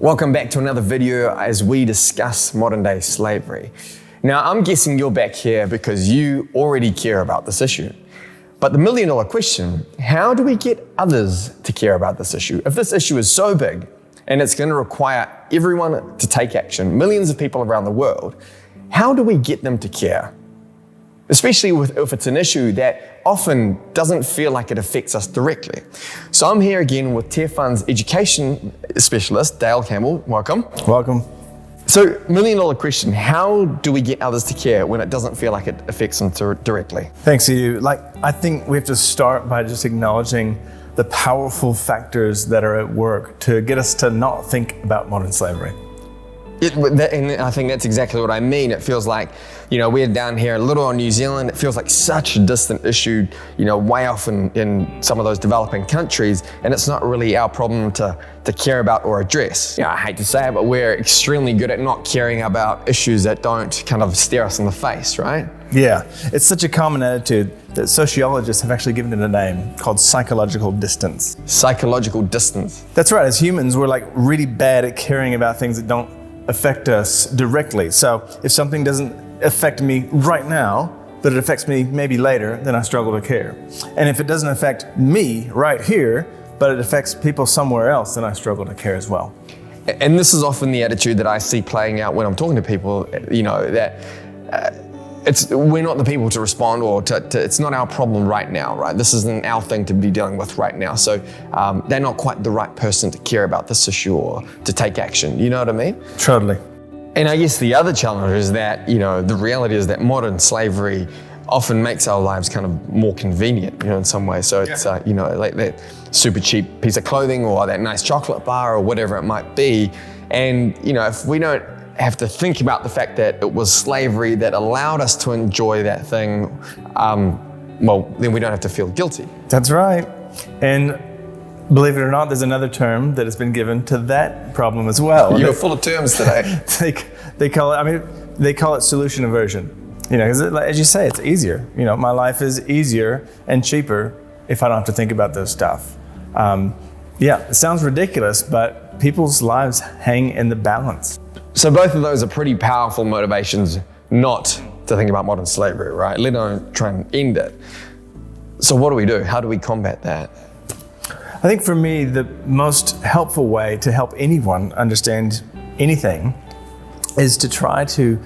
Welcome back to another video as we discuss modern day slavery. Now, I'm guessing you're back here because you already care about this issue. But the million-dollar question, how do we get others to care about this issue? If this issue is so big and it's going to require everyone to take action, millions of people around the world, how do we get them to care? Especially if it's an issue that often doesn't feel like it affects us directly. So I'm here again with Tearfund's education specialist, Dale Campbell. Welcome. Welcome. So, million-dollar question, how do we get others to care when it doesn't feel like it affects them directly? Thanks to you. I think we have to start by just acknowledging the powerful factors that are at work to get us to not think about modern slavery. And I think that's exactly what I mean. It feels like, we're down here a little on New Zealand. It feels like such a distant issue, way off in some of those developing countries. And it's not really our problem to care about or address. I hate to say it, but we're extremely good at not caring about issues that don't kind of stare us in the face, right? Yeah, it's such a common attitude that sociologists have actually given it a name called psychological distance. Psychological distance. That's right. As humans, we're really bad at caring about things that don't affect us directly. So if something doesn't affect me right now, but it affects me maybe later, then I struggle to care. And if it doesn't affect me right here, but it affects people somewhere else, then I struggle to care as well. And this is often the attitude that I see playing out when I'm talking to people, that we're not the people to respond or it's not our problem right now, right? This isn't our thing to be dealing with right now. So they're not quite the right person to care about this issue or to take action. You know what I mean? Totally. And I guess the other challenge is that, the reality is that modern slavery often makes our lives kind of more convenient, in some way. So it's, like that super cheap piece of clothing or that nice chocolate bar or whatever it might be. And, if we don't have to think about the fact that it was slavery that allowed us to enjoy that thing, then we don't have to feel guilty. That's right. And believe it or not, there's another term that has been given to that problem as well. You're full of terms today. They call it solution aversion. Because as you say, it's easier. My life is easier and cheaper if I don't have to think about this stuff. It sounds ridiculous, but people's lives hang in the balance. So both of those are pretty powerful motivations not to think about modern slavery, right? Let alone try and end it. So what do we do? How do we combat that? I think for me, the most helpful way to help anyone understand anything is to try to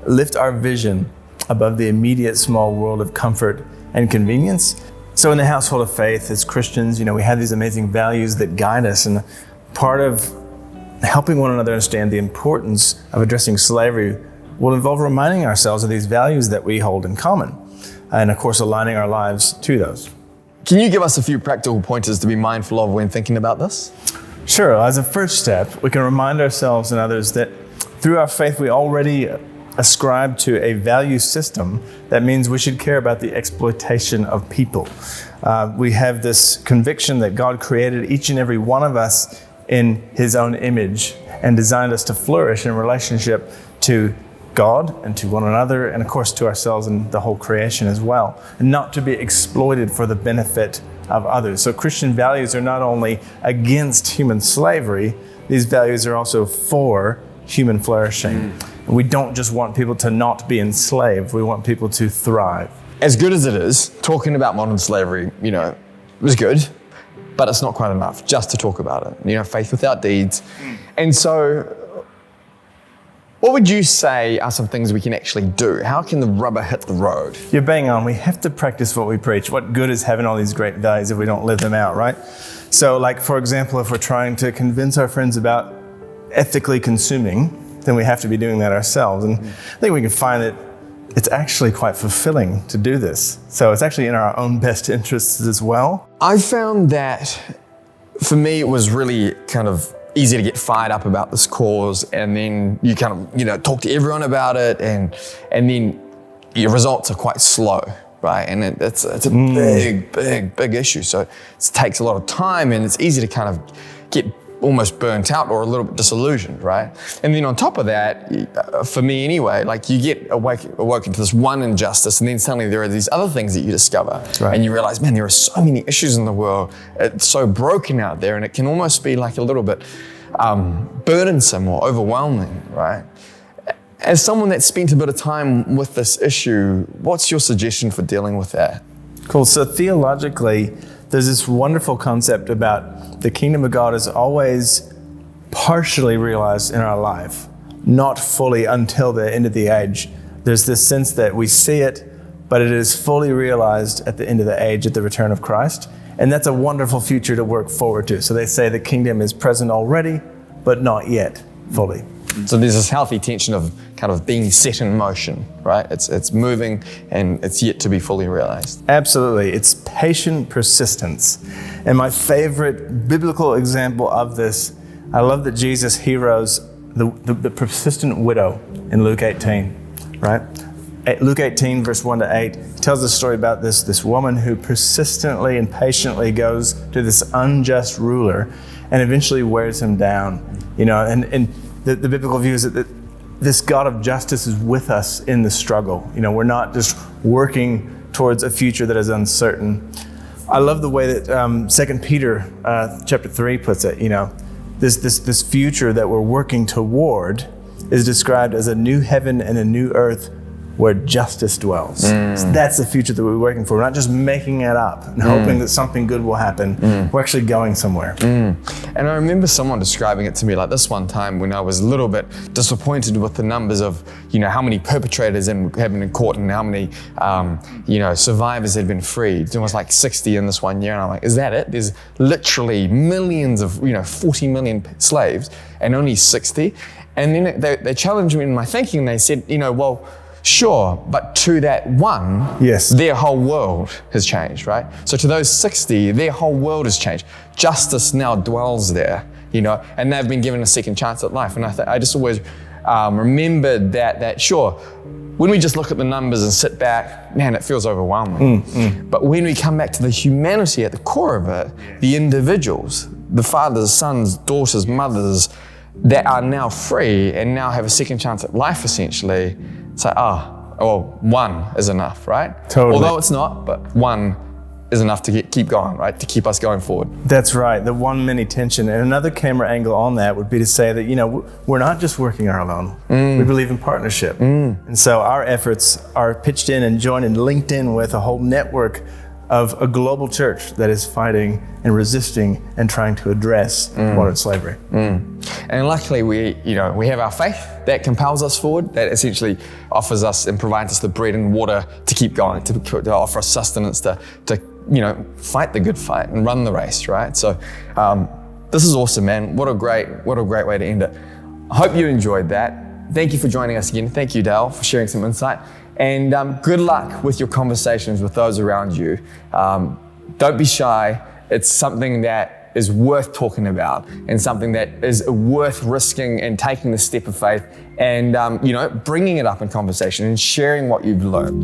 lift our vision above the immediate small world of comfort and convenience. So in the household of faith, as Christians, we have these amazing values that guide us, and part of helping one another understand the importance of addressing slavery will involve reminding ourselves of these values that we hold in common, and of course aligning our lives to those. Can you give us a few practical pointers to be mindful of when thinking about this? Sure. As a first step, we can remind ourselves and others that through our faith we already ascribe to a value system that means we should care about the exploitation of people. We have this conviction that God created each and every one of us in His own image and designed us to flourish in relationship to God and to one another, and of course to ourselves and the whole creation as well, and not to be exploited for the benefit of others. So Christian values are not only against human slavery, these values are also for human flourishing. We don't just want people to not be enslaved, we want people to thrive. As good as it is, talking about modern slavery, was good, but it's not quite enough just to talk about it. Faith without deeds. And so, what would you say are some things we can actually do? How can the rubber hit the road? You're bang on. We have to practice what we preach. What good is having all these great values if we don't live them out, right? So for example, if we're trying to convince our friends about ethically consuming, then we have to be doing that ourselves. And I think we can find that it's actually quite fulfilling to do this. So it's actually in our own best interests as well. I found that for me, it was really kind of easy to get fired up about this cause, and then you kind of, talk to everyone about it, and then your results are quite slow, right? And it's a big issue. So it takes a lot of time, and it's easy to kind of get almost burnt out or a little bit disillusioned, right? And then on top of that, for me anyway, you get awoken to this one injustice, and then suddenly there are these other things that you discover. Right. And you realize, man, there are so many issues in the world. It's so broken out there, and it can almost be a little bit burdensome or overwhelming, right? As someone that's spent a bit of time with this issue, what's your suggestion for dealing with that? Cool. So theologically, there's this wonderful concept about the kingdom of God is always partially realized in our life, not fully until the end of the age. There's this sense that we see it, but it is fully realized at the end of the age, at the return of Christ. And that's a wonderful future to work forward to. So they say the kingdom is present already, but not yet fully. So there's this healthy tension of kind of being set in motion, right? It's moving and it's yet to be fully realized. Absolutely. It's patient persistence. And my favorite biblical example of this, I love that Jesus heroes the persistent widow in Luke 18, right? Luke 18, verse 1 to 8, tells the story about this woman who persistently and patiently goes to this unjust ruler and eventually wears him down. And the biblical view is that this God of justice is with us in the struggle. We're not just working towards a future that is uncertain. I love the way that 2 Peter chapter 3 puts it. This future that we're working toward is described as a new heaven and a new earth where justice dwells. So that's the future that we're working for. We're not just making it up and hoping that something good will happen. We're actually going somewhere. And I remember someone describing it to me like this one time when I was a little bit disappointed with the numbers of, how many perpetrators have been in court and how many, survivors had been freed. It was like 60 in this one year. And I'm like, is that it? There's literally millions of, 40 million slaves and only 60. And then they challenged me in my thinking and they said, well, sure, but to that one, yes, their whole world has changed, right? So to those 60, their whole world has changed. Justice now dwells there, and they've been given a second chance at life. And I just always remembered that sure, when we just look at the numbers and sit back, man, it feels overwhelming. But when we come back to the humanity at the core of it, the individuals, the fathers, sons, daughters, mothers, that are now free and now have a second chance at life, essentially, it's like, one is enough, right? Totally. Although it's not, but one is enough to keep going, right? To keep us going forward. That's right, the one-many tension. And another camera angle on that would be to say that, we're not just working our alone. We believe in partnership. And so our efforts are pitched in and joined and linked in with a whole network of a global church that is fighting and resisting and trying to address modern slavery. And luckily we have our faith that compels us forward, that essentially offers us and provides us the bread and water to keep going, to offer us sustenance to fight the good fight and run the race, right? So this is awesome, man. What a great way to end it. I hope you enjoyed that. Thank you for joining us again. Thank you, Dale, for sharing some insight. And good luck with your conversations with those around you. Don't be shy. It's something that is worth talking about and something that is worth risking and taking the step of faith and, bringing it up in conversation and sharing what you've learned.